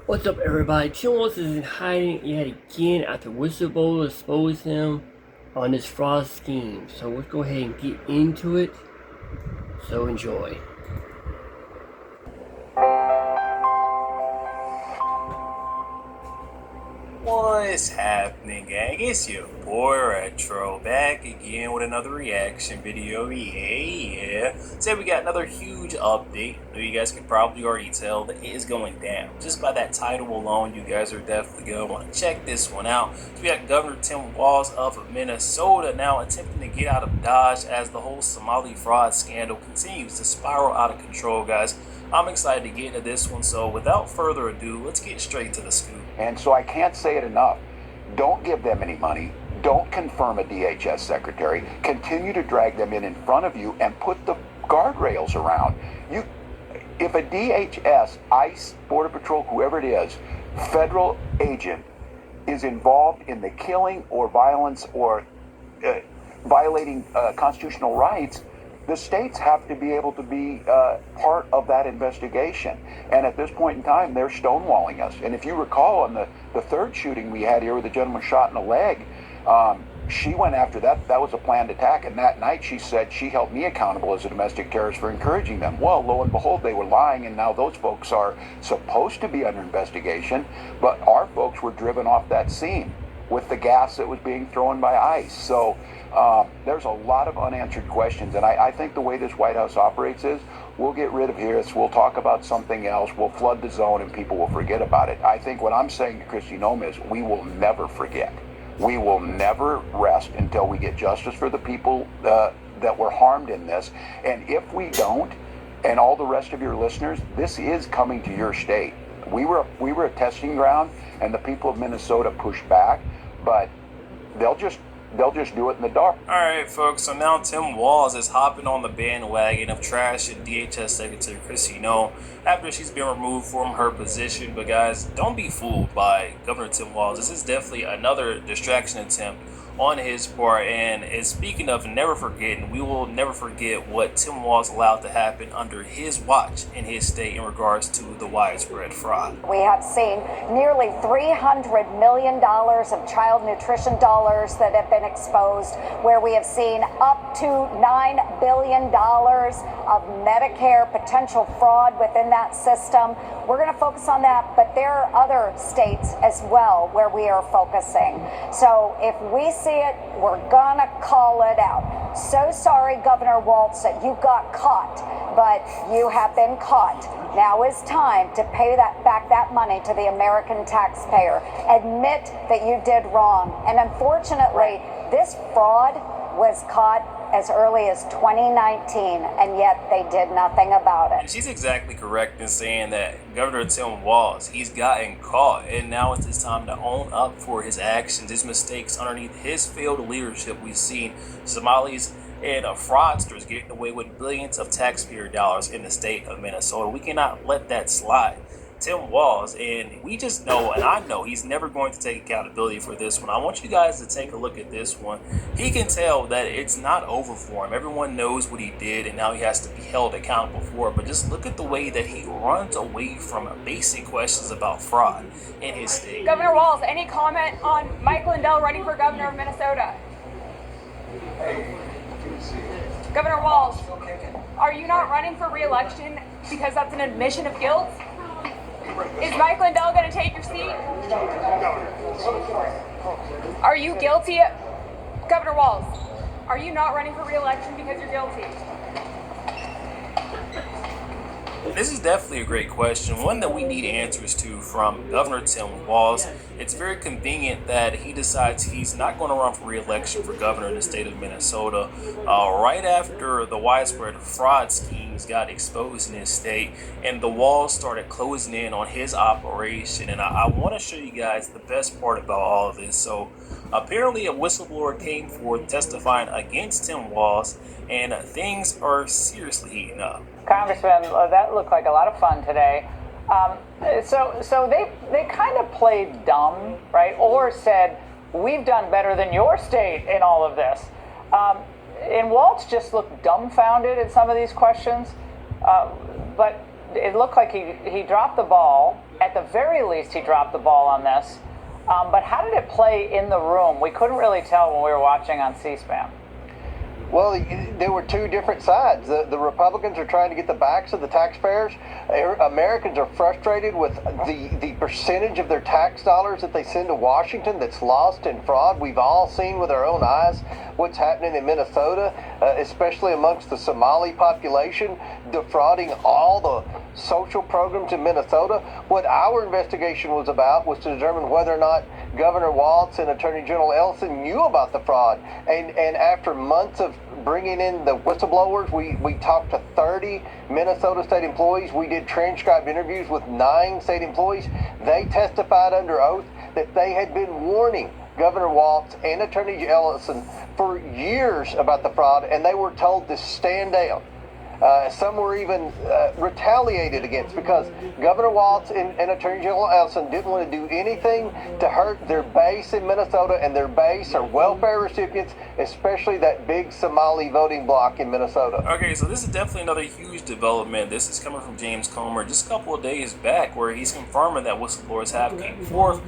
What's up, everybody? Tim Walz is in hiding yet again after whistleblower exposed him on this fraud scheme. So let's go ahead and get into it. So enjoy. What's happening, gang? It's your boy Retro back again with another reaction video. Yeah. Today we got another huge update. You guys can probably already tell that it is going down. Just by that title alone, you guys are definitely going to want to check this one out. So we got Governor Tim Walz of Minnesota now attempting to get out of Dodge as the whole Somali fraud scandal continues to spiral out of control, guys. I'm excited to get into this one, so without further ado, let's get straight to the scoop. And so I can't say it enough. Don't give them any money. Don't confirm a DHS secretary. Continue to drag them in front of you and put the guardrails around. If a DHS, ICE, Border Patrol, whoever it is, federal agent is involved in the killing or violence or violating constitutional rights, the states have to be able to be part of that investigation. And at this point in time, they're stonewalling us. And if you recall, on the third shooting we had here with the gentleman shot in the leg, she went after that. That was a planned attack. And that night she said she held me accountable as a domestic terrorist for encouraging them. Well, lo and behold, they were lying. And now those folks are supposed to be under investigation. But our folks were driven off that scene with the gas that was being thrown by ICE. So there's a lot of unanswered questions. And I think the way this White House operates is we'll get rid of this, we'll talk about something else, we'll flood the zone and people will forget about it. I think what I'm saying to Kristi Noem is we will never forget. We will never rest until we get justice for the people that were harmed in this. And if we don't, and all the rest of your listeners, this is coming to your state. We were a testing ground, and the people of Minnesota pushed back, but they'll just do it in the dark. Alright, folks, so now Tim Walz is hopping on the bandwagon of trashing DHS Secretary Kristi Noem after she's been removed from her position. But guys, don't be fooled by Governor Tim Walz. This is definitely another distraction attempt on his part. And speaking of never forgetting, we will never forget what Tim Walz allowed to happen under his watch in his state in regards to the widespread fraud. We have seen nearly $300 million of child nutrition dollars that have been exposed, where we have seen up to $9 billion of Medicare potential fraud within that system. We're going to focus on that, but there are other states as well where we are focusing. So if we see it, we're going to call it out. So sorry, Governor Walz, that you got caught, but you have been caught. Now is time to pay back that money to the American taxpayer. Admit that you did wrong. And unfortunately, this fraud was caught as early as 2019, and yet they did nothing about it. And she's exactly correct in saying that Governor Tim Walz, he's gotten caught, and now it's his time to own up for his actions, his mistakes underneath his failed leadership. We've seen Somalis and fraudsters getting away with billions of taxpayer dollars in the state of Minnesota. We cannot let that slide. Tim Walz, and we just know, and I know he's never going to take accountability for this one. I want you guys to take a look at this one. He can tell that it's not over for him. Everyone knows what he did, and now he has to be held accountable for it. But just look at the way that he runs away from basic questions about fraud in his state. Governor Walz, any comment on Mike Lindell running for governor of Minnesota? Governor Walz, are you not running for re-election because that's an admission of guilt? Is Mike Lindell going to take your seat? Are you guilty? Governor Walz, are you not running for re-election because you're guilty? This is definitely a great question, one that we need answers to from Governor Tim Walz. It's very convenient that he decides he's not going to run for re-election for governor in the state of Minnesota right after the widespread fraud schemes got exposed in his state and the walls started closing in on his operation. And I want to show you guys the best part about all of this. So apparently a whistleblower came forth testifying against Tim Walz, and things are seriously heating up. Congressman, that looked like a lot of fun today. So they kind of played dumb, right? Or said, we've done better than your state in all of this. And Walz just looked dumbfounded at some of these questions. But it looked like he dropped the ball. At the very least, he dropped the ball on this. But how did it play in the room? We couldn't really tell when we were watching on C-SPAN. Well, there were two different sides. The Republicans are trying to get the backs of the taxpayers. Americans are frustrated with the percentage of their tax dollars that they send to Washington that's lost in fraud. We've all seen with our own eyes what's happening in Minnesota, especially amongst the Somali population, defrauding all the social programs in Minnesota. What our investigation was about was to determine whether or not Governor Walz and Attorney General Ellison knew about the fraud. And after months of bringing in the whistleblowers, we talked to 30 Minnesota state employees. We did transcribed interviews with 9 state employees. They testified under oath that they had been warning Governor Walz and Attorney Ellison for years about the fraud, and they were told to stand down. Some were even retaliated against because Governor Walz and Attorney General Ellison didn't want to do anything to hurt their base in Minnesota, and their base are welfare recipients, especially that big Somali voting bloc in Minnesota. Okay, so this is definitely another huge development. This is coming from James Comer just a couple of days back, where he's confirming that whistleblowers have came forth,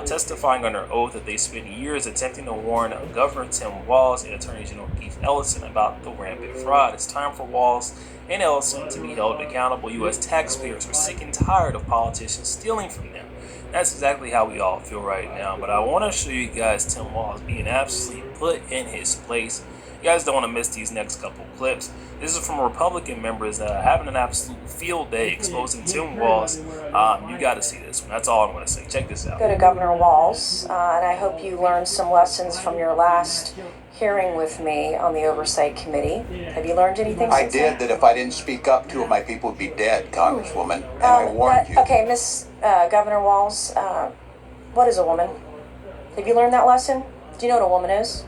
testifying under oath that they spent years attempting to warn Governor Tim Walz and Attorney General Keith Ellison about the rampant fraud. It's time for Walz and Ellison to be held accountable. U.S. taxpayers are sick and tired of politicians stealing from them. That's exactly how we all feel right now. But I want to show you guys Tim Walz being absolutely put in his place. You guys don't want to miss these next couple clips. This is from Republican members that are having an absolute field day exposing Tim Walz. You got to see this one. That's all I'm going to say. Check this out. Go to Governor Walz, and I hope you learned some lessons from your last hearing with me on the Oversight Committee. Have you learned anything I since did then? that if I didn't speak up, 2 of my people would be dead, Congresswoman, and I warned you. Okay, Miss Governor Walz, what is a woman? Have you learned that lesson? Do you know what a woman is?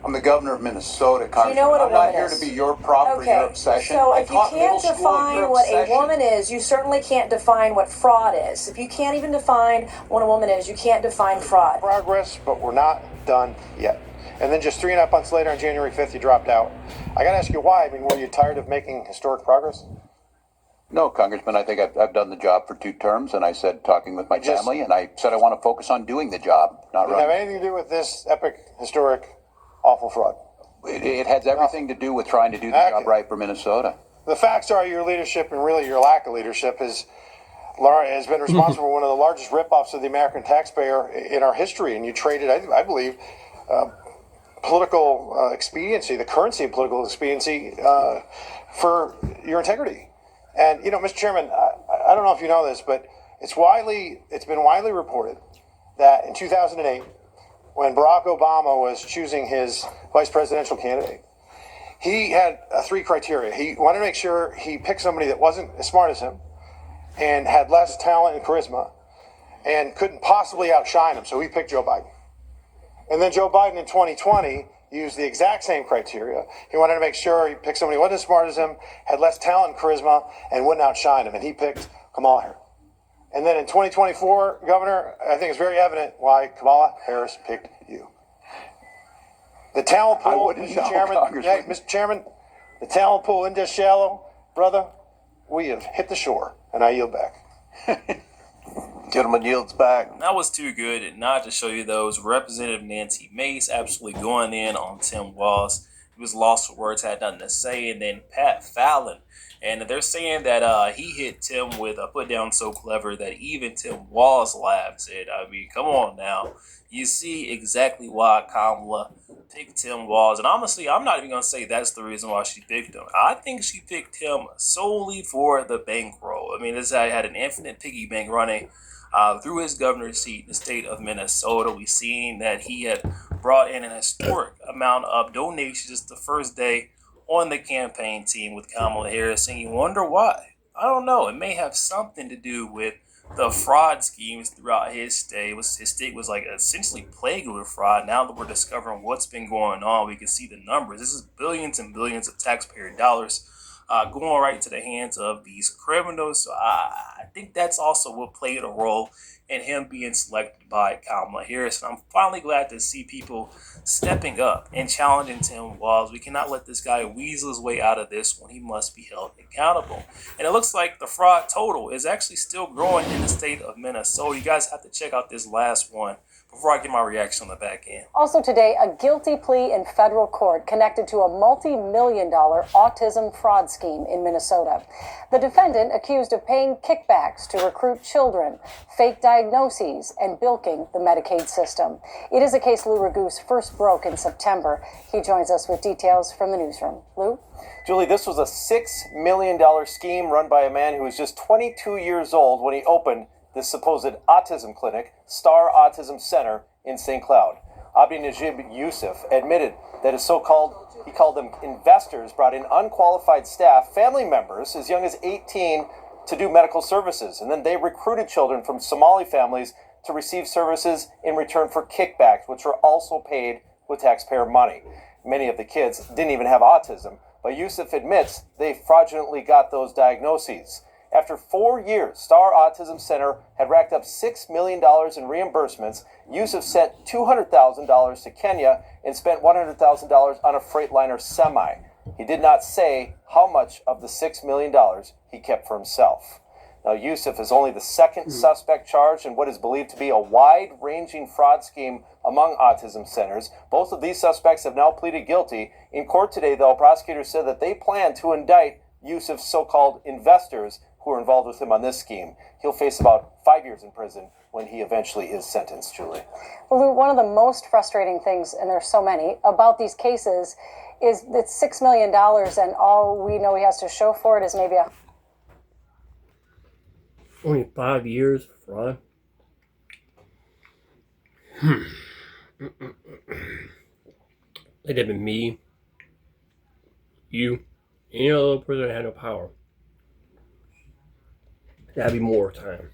I'm the governor of Minnesota, Congresswoman. You know what a I'm not woman here is. to be your prop for your obsession. So I if you taught can't middle school and define your what a obsession. woman is, you certainly can't define what fraud is. If you can't even define what a woman is, you can't define fraud. Progress, but we're not done yet. And then just 3.5 months later, on January 5th, you dropped out. I got to ask you why. I mean, were you tired of making historic progress? No, Congressman, I think I've done the job for 2 terms, and I said talking with my family, and I said I want to focus on doing the job, not Did it have running. anything to do with this epic, historic, awful fraud? It has everything to do with trying to do the job right for Minnesota. The facts are your leadership, and really your lack of leadership, has been responsible for one of the largest rip-offs of the American taxpayer in our history. And you traded, I believe, political expediency, the currency of political expediency, for your integrity. And, Mr. Chairman, I don't know if you know this, but it's been widely reported that in 2008, when Barack Obama was choosing his vice presidential candidate, he had 3 criteria. He wanted to make sure he picked somebody that wasn't as smart as him and had less talent and charisma and couldn't possibly outshine him, so he picked Joe Biden. And then Joe Biden in 2020 used the exact same criteria. He wanted to make sure he picked somebody who wasn't as smart as him, had less talent and charisma, and wouldn't outshine him, and he picked Kamala Harris. And then in 2024, Governor, I think it's very evident why Kamala Harris picked you. The talent pool, Mr. Chairman, the talent pool isn't just shallow, brother. We have hit the shore, and I yield back. Gentleman yields back. That was too good not to show you those. Representative Nancy Mace absolutely going in on Tim Walz. He was lost for words, had nothing to say. And then Pat Fallon. And they're saying that he hit Tim with a put down so clever that even Tim Walz laughs at. I mean, come on now. You see exactly why Kamala picked Tim Walz. And honestly, I'm not even going to say that's the reason why she picked him. I think she picked him solely for the bankroll. I mean, this guy had an infinite piggy bank running through his governor's seat in the state of Minnesota. We've seen that he had brought in an historic amount of donations the first day on the campaign team with Kamala Harris, and you wonder why. I don't know. It may have something to do with the fraud schemes throughout his stay. His state was like essentially plagued with fraud. Now that we're discovering what's been going on, we can see the numbers. This is billions and billions of taxpayer dollars going right to the hands of these criminals. So I think that's also what played a role in him being selected by Kamala Harris. And I'm finally glad to see people stepping up and challenging Tim Walz. We cannot let this guy weasel his way out of this one. He must be held accountable. And it looks like the fraud total is actually still growing in the state of Minnesota. You guys have to check out this last one before I get my reaction on the back end. Also today, a guilty plea in federal court connected to a multi-million-dollar autism fraud scheme in Minnesota. The defendant accused of paying kickbacks to recruit children, fake diagnoses, and bilking the Medicaid system. It is a case Lou Raguse first broke in September. He joins us with details from the newsroom. Lou? Julie, this was a $6 million scheme run by a man who was just 22 years old when he opened this supposed autism clinic, Star Autism Center in St. Cloud. Abdi Najib Yusuf admitted that his he called them investors, brought in unqualified staff, family members as young as 18 to do medical services. And then they recruited children from Somali families to receive services in return for kickbacks, which were also paid with taxpayer money. Many of the kids didn't even have autism, but Yusuf admits they fraudulently got those diagnoses. After 4 years, Star Autism Center had racked up $6 million in reimbursements. Yusuf sent $200,000 to Kenya and spent $100,000 on a Freightliner semi. He did not say how much of the $6 million he kept for himself. Now, Yusuf is only the second suspect charged in what is believed to be a wide-ranging fraud scheme among autism centers. Both of these suspects have now pleaded guilty. In court today, though, prosecutors said that they plan to indict Yusuf's so-called investors who are involved with him on this scheme. He'll face about 5 years in prison when he eventually is sentenced, Julie. Well, Lou, one of the most frustrating things, and there's so many, about these cases is it's $6 million and all we know he has to show for it is maybe only 5 years fraud. It'd have been me, you, any other person that had no power. That'd be more time.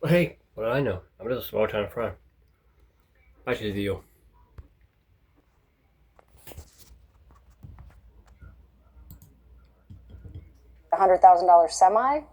But hey, what do I know? I'm just a small time fraud. Back to the deal. $100,000 semi? I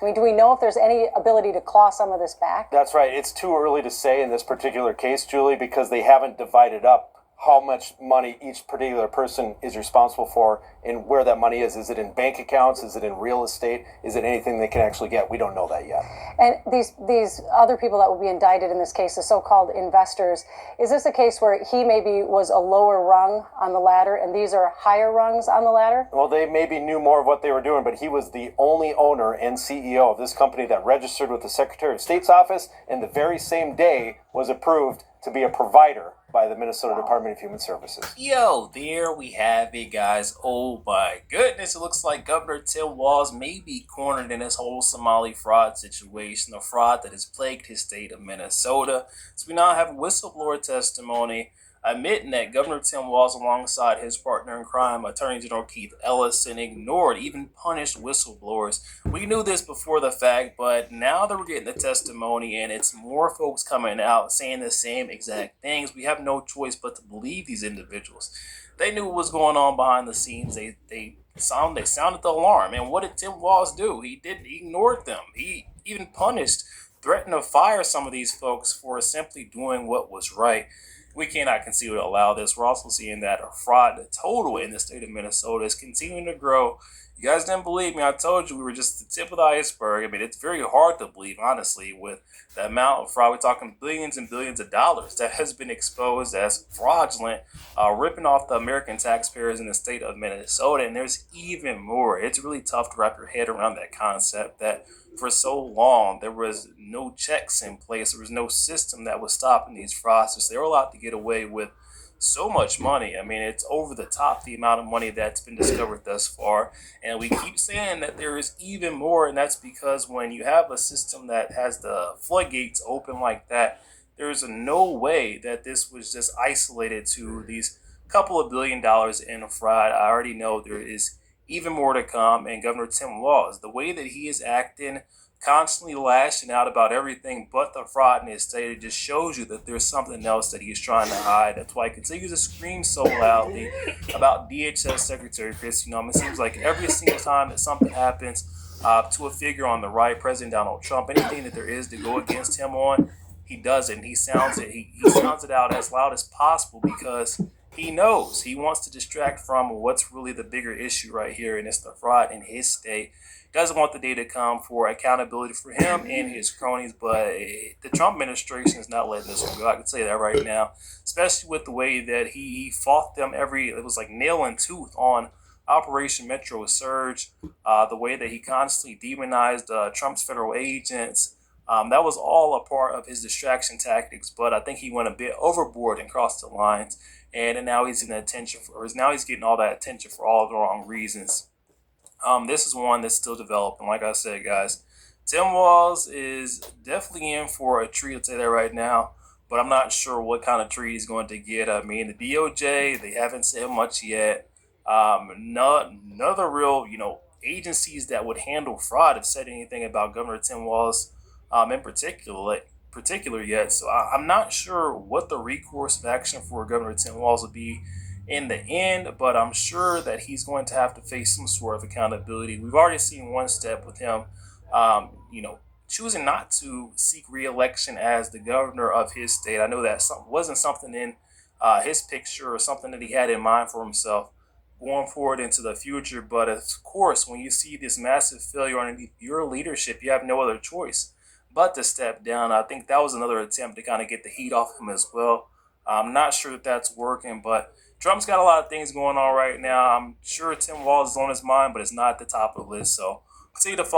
mean, do we know if there's any ability to claw some of this back? That's right. It's too early to say in this particular case, Julie, because they haven't divided up how much money each particular person is responsible for and where that money is. Is it in bank accounts? Is it in real estate? Is it anything they can actually get? We don't know that yet. And these other people that will be indicted in this case, the so-called investors, is this a case where he maybe was a lower rung on the ladder and these are higher rungs on the ladder? Well, they maybe knew more of what they were doing, but he was the only owner and CEO of this company that registered with the Secretary of State's office and the very same day was approved to be a provider by the Minnesota Department of Human Services. Yo, there we have it, guys. Oh my goodness, it looks like Governor Tim Walz may be cornered in this whole Somali fraud situation, a fraud that has plagued his state of Minnesota. So we now have whistleblower testimony admitting that Governor Tim Walz, alongside his partner in crime, Attorney General Keith Ellison, ignored, even punished whistleblowers. We knew this before the fact, but now that we're getting the testimony and it's more folks coming out saying the same exact things, we have no choice but to believe these individuals. They knew what was going on behind the scenes. They sounded the alarm. And what did Tim Walz do? He ignored them. He even punished, threatened to fire some of these folks for simply doing what was right. We cannot continue to allow this. We're also seeing that a fraud total in the state of Minnesota is continuing to grow. You guys didn't believe me. I told you we were just the tip of the iceberg. I mean, it's very hard to believe, honestly, with the amount of fraud. We're talking billions and billions of dollars that has been exposed as fraudulent, ripping off the American taxpayers in the state of Minnesota. And there's even more. It's really tough to wrap your head around that concept that for so long there was no checks in place. There was no system that was stopping these fraudsters. They were allowed to get away with so much money. I mean, it's over the top, the amount of money that's been discovered thus far. And we keep saying that there is even more, and that's because when you have a system that has the floodgates open like that, there's no way that this was just isolated to these couple of $1 billion in fraud. I already know there is even more to come, and Governor Tim Walz, the way that he is acting constantly lashing out about everything but the fraud in his state. It just shows you that there's something else that he's trying to hide. That's why he continues to scream so loudly about DHS Secretary Kristi Noem. It seems like every single time that something happens to a figure on the right, President Donald Trump, anything that there is to go against him on, he does it, and he sounds it. He sounds it out as loud as possible because he knows he wants to distract from what's really the bigger issue right here, and it's the fraud in his state. Doesn't want the day to come for accountability for him and his cronies, but the Trump administration is not letting this one go. I can say that right now, especially with the way that he fought them it was like nail and tooth on Operation Metro Surge, the way that he constantly demonized Trump's federal agents. That was all a part of his distraction tactics, but I think he went a bit overboard and crossed the lines, and now he's getting all that attention for all the wrong reasons. This is one that's still developing. Like I said, guys, Tim Walz is definitely in for a treat. I'll say that right now, but I'm not sure what kind of treat he's going to get. I mean, the DOJ, they haven't said much yet. None of the real, agencies that would handle fraud have said anything about Governor Tim Walz in particular yet. So I'm not sure what the recourse of action for Governor Tim Walz would be in the end, but I'm sure that he's going to have to face some sort of accountability. We've already seen one step with him, choosing not to seek re-election as the governor of his state. I know that wasn't something in his picture or something that he had in mind for himself going forward into the future. But of course, when you see this massive failure underneath your leadership, you have no other choice but to step down. I think that was another attempt to kind of get the heat off him as well. I'm not sure if that's working, but Trump's got a lot of things going on right now. I'm sure Tim Walz is on his mind, but it's not at the top of the list. So continue to follow